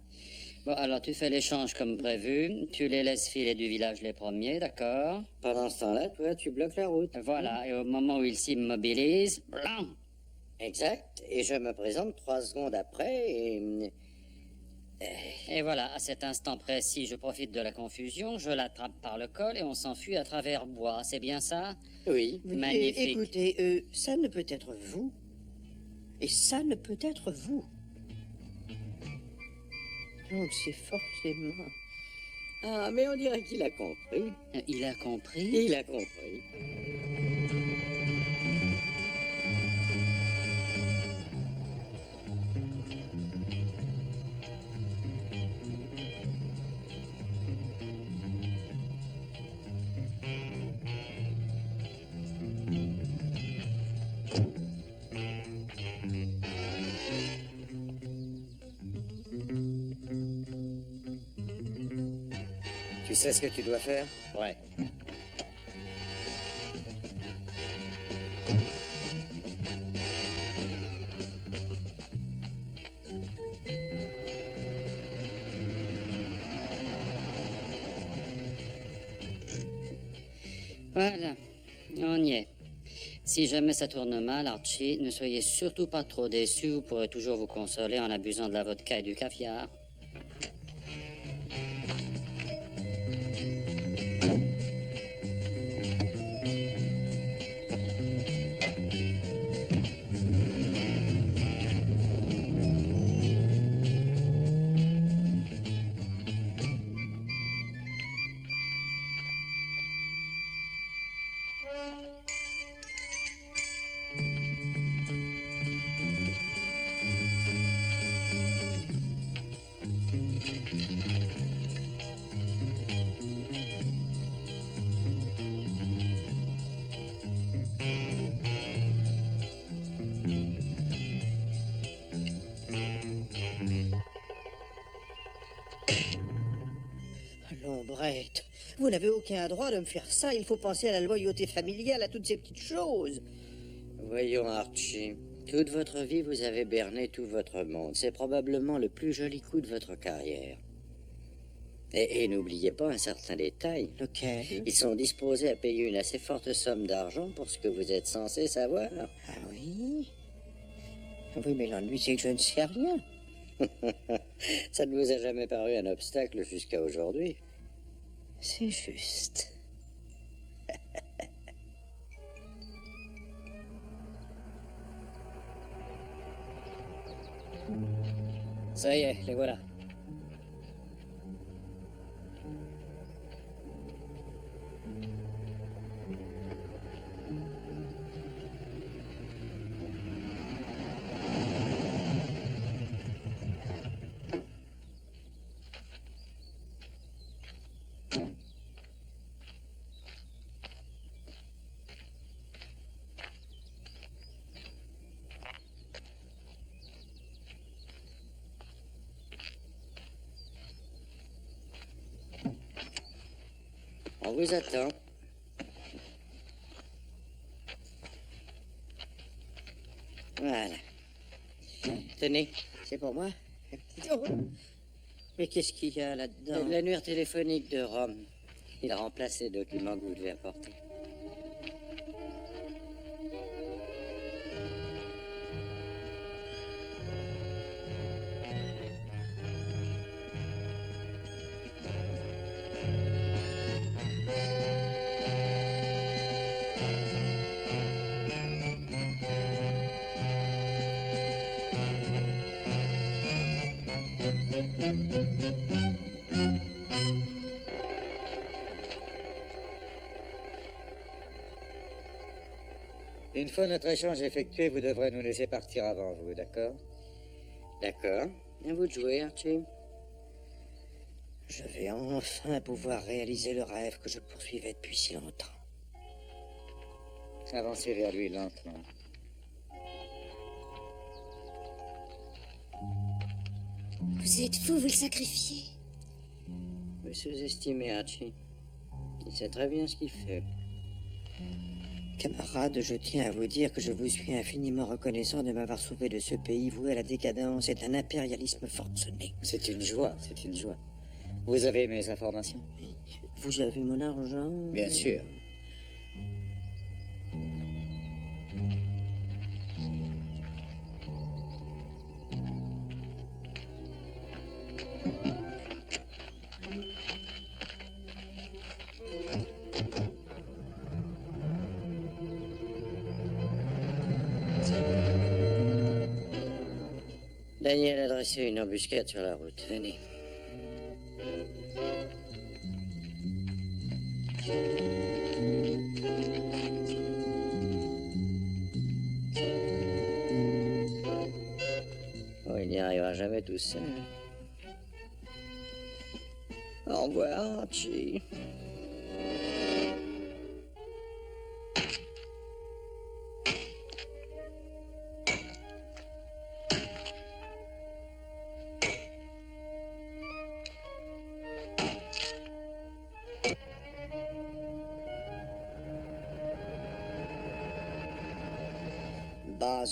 Bon, alors tu fais l'échange comme prévu. Tu les laisses filer du village les premiers, d'accord? Pendant ce temps-là, toi, tu bloques la route. Voilà, et au moment où ils s'immobilisent, blanc! Exact. Et je me présente 3 secondes après et... Et voilà, à cet instant précis, je profite de la confusion, je l'attrape par le col et on s'enfuit à travers bois. C'est bien ça? Oui. Magnifique. Écoutez, ça ne peut être vous. Et ça ne peut être vous. Donc c'est forcément... Ah, mais on dirait qu'il a compris. Il a compris? Il a compris. Tu Tu sais ce que tu dois faire? Ouais. Voilà, on y est. Si jamais ça tourne mal, Archie, ne soyez surtout pas trop déçus. Vous pourrez toujours vous consoler en abusant de la vodka et du caviar. Lombrette, vous n'avez aucun droit de me faire ça. Il faut penser à la loyauté familiale, à toutes ces petites choses. Voyons, Archie. Toute votre vie, vous avez berné tout votre monde. C'est probablement le plus joli coup de votre carrière. Et n'oubliez pas un certain détail. Lequel? Ils sont disposés à payer une assez forte somme d'argent pour ce que vous êtes censé savoir. Ah oui? Oui, mais l'ennui, c'est que je ne sais rien. Ça ne vous a jamais paru un obstacle jusqu'à aujourd'hui? C'est juste. Ça y est, les voilà. On vous attend. Voilà. Tenez. C'est pour moi? Oh. Mais qu'est-ce qu'il y a là-dedans? L'annuaire téléphonique de Rome. Il remplace les documents que vous devez apporter. Une fois notre échange effectué, vous devrez nous laisser partir avant vous, d'accord? D'accord. À vous de jouer, Archie. Je vais enfin pouvoir réaliser le rêve que je poursuivais depuis si longtemps. Avancez vers lui lentement. Vous êtes fou, vous le sacrifiez. Vous sous-estimez Archie. Il sait très bien ce qu'il fait. Camarade, je tiens à vous dire que je vous suis infiniment reconnaissant de m'avoir sauvé de ce pays voué à la décadence et d'un impérialisme forcené. C'est une joie, c'est une joie. Vous avez mes informations? Vous avez mon argent? Bien sûr. Daniel a dressé une embuscade sur la route. Venez. Oh, il n'y arrivera jamais tout seul. Au revoir, Archie.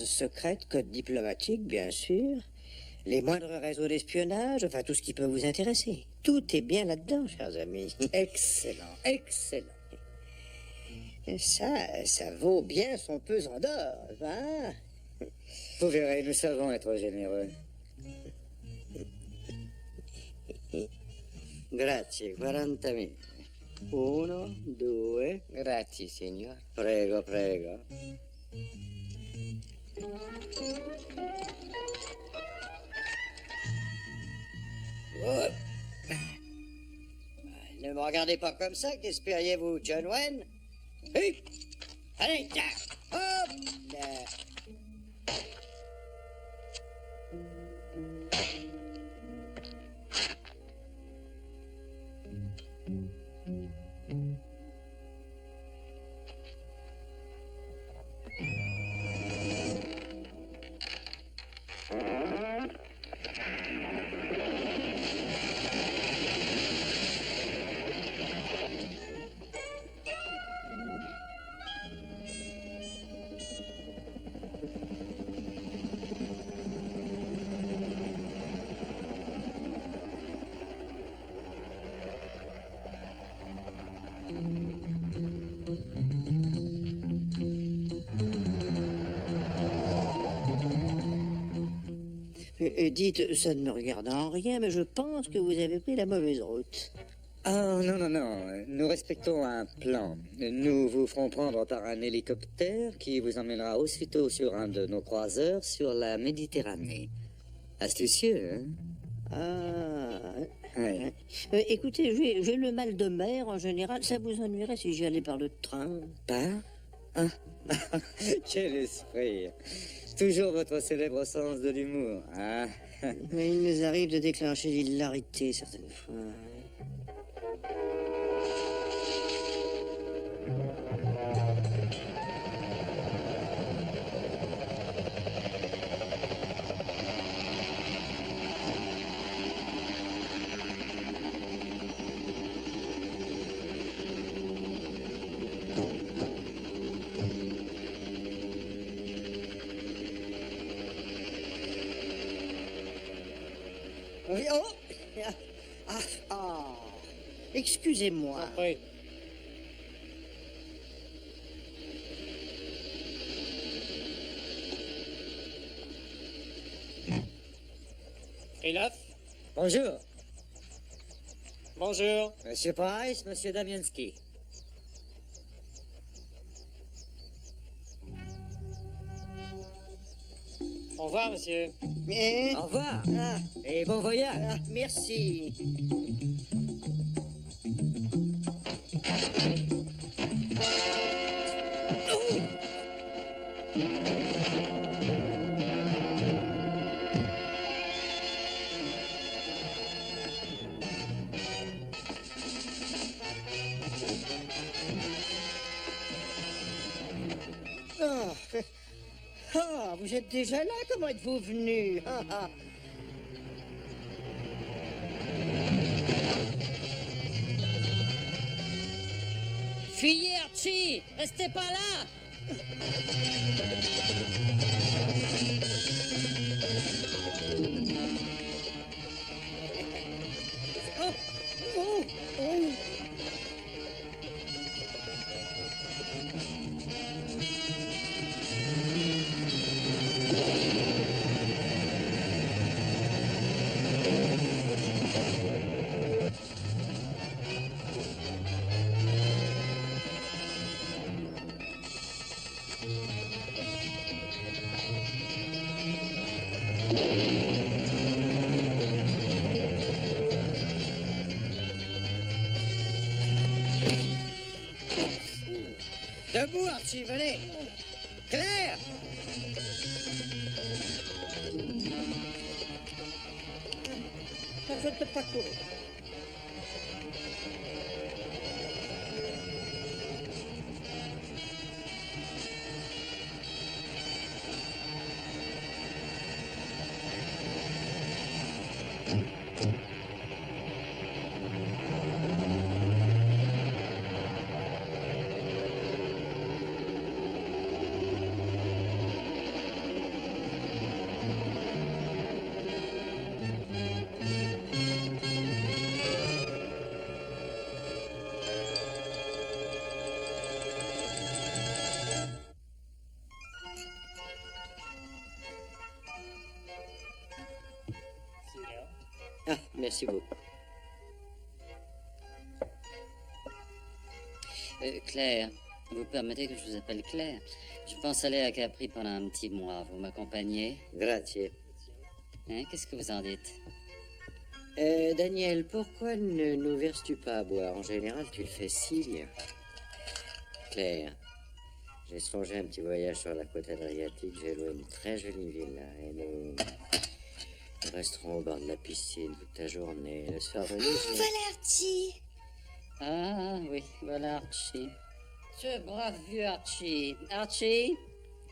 bases secrètes, code diplomatique, bien sûr, les moindres réseaux d'espionnage, enfin tout ce qui peut vous intéresser. Tout est bien là-dedans, chers amis. Excellent, excellent. Ça vaut bien son pesant d'or, hein? Vous verrez, nous savons être généreux. Grazie, 40.000. 1, 2. Grazie, signor. Prego, prego. Oh. Ne me regardez pas comme ça, qu'espériez-vous, John Wayne? Hé! Allez, tiens! Hop! Là. Dites, ça ne me regarde en rien, mais je pense que vous avez pris la mauvaise route. Ah, non, non, non. Nous respectons un plan. Nous vous ferons prendre par un hélicoptère qui vous emmènera aussitôt sur un de nos croiseurs sur la Méditerranée. Astucieux, hein? Ah. Ouais. Écoutez, j'ai le mal de mer en général. Ça vous ennuierait si j'y allais par le train? Pas? Ah. Quel esprit! Toujours votre célèbre sens de l'humour, hein? Mais il nous arrive de déclencher l'hilarité certaines fois. Oui, oh! Excusez-moi. Oui. Krylov? Bonjour. Bonjour. Monsieur Price, monsieur Damienski. Au revoir, monsieur. Eh? Au revoir. Ah, Et bon voyage. ah, merci. Ah, vous êtes déjà là? Comment êtes-vous venu? Fuyez, Archie! Restez pas là! Debout, Archie, venez. Claire! Je ne peux pas courir. Merci beaucoup. Claire, vous permettez que je vous appelle Claire? Je pense aller à Capri pendant un petit mois. Vous m'accompagnez? Grazie. Hein, qu'est-ce que vous en dites? Daniel, pourquoi ne nous verses-tu pas à boire? En général, tu le fais si bien. Claire, j'ai songé à un petit voyage sur la côte adriatique. J'ai loué une très jolie villa et nous resterons au bord de la piscine toute la journée. Le soir venu, Voilà Archie. Ah oui, voilà Archie. Ce brave vieux Archie. Archie?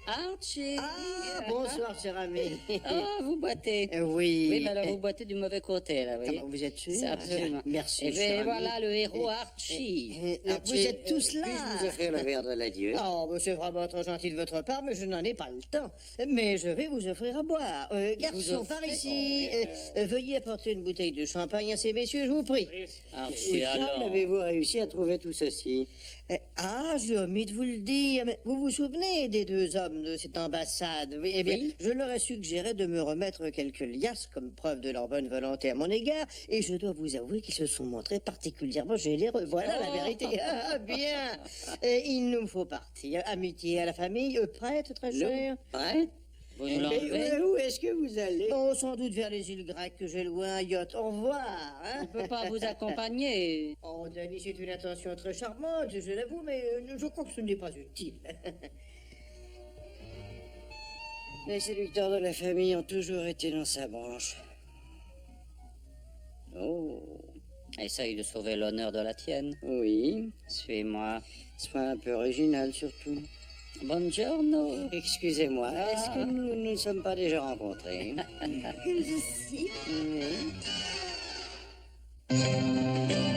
Archie? Ah, bonsoir, cher ami. Ah, vous boitez. Oui. Oui, mais alors vous boitez du mauvais côté, là, oui. Vous êtes sûr? C'est absolument. Merci, Et cher bien ami. voilà le héros Archie. Vous êtes tous là. puis-je vous offrir le verre de l'adieu? Oh, c'est vraiment trop gentil de votre part, mais je n'en ai pas le temps. Mais je vais vous offrir à boire. Garçon, par ici. Veuillez apporter une bouteille de champagne à ces messieurs, je vous prie. Archie, Comment alors. avez-vous réussi à trouver tout ceci? J'ai omis de vous le dire, mais vous vous souvenez des deux hommes de cette ambassade? Oui, eh bien, je leur ai suggéré de me remettre quelques liasses comme preuve de leur bonne volonté à mon égard, et je dois vous avouer qu'ils se sont montrés particulièrement généreux. Voilà la vérité. Ah, bien. Il nous faut partir. Amitié à la famille, prête, très cher? Prête? Vous nous l'enlevez? Où est-ce que vous allez? Oh, sans doute vers les îles grecques que j'ai loué un yacht. Au revoir. On Hein? peut pas vous accompagner. Oh, Danny, c'est une intention très charmante, je l'avoue, mais je crois que ce n'est pas utile. Les séducteurs de la famille ont toujours été dans sa branche. Oh, Essaye de sauver l'honneur de la tienne. oui. Suis-moi. Sois un peu original, surtout. Buongiorno. Excusez-moi, est-ce que nous ne nous sommes pas déjà rencontrés? Je sais. Oui.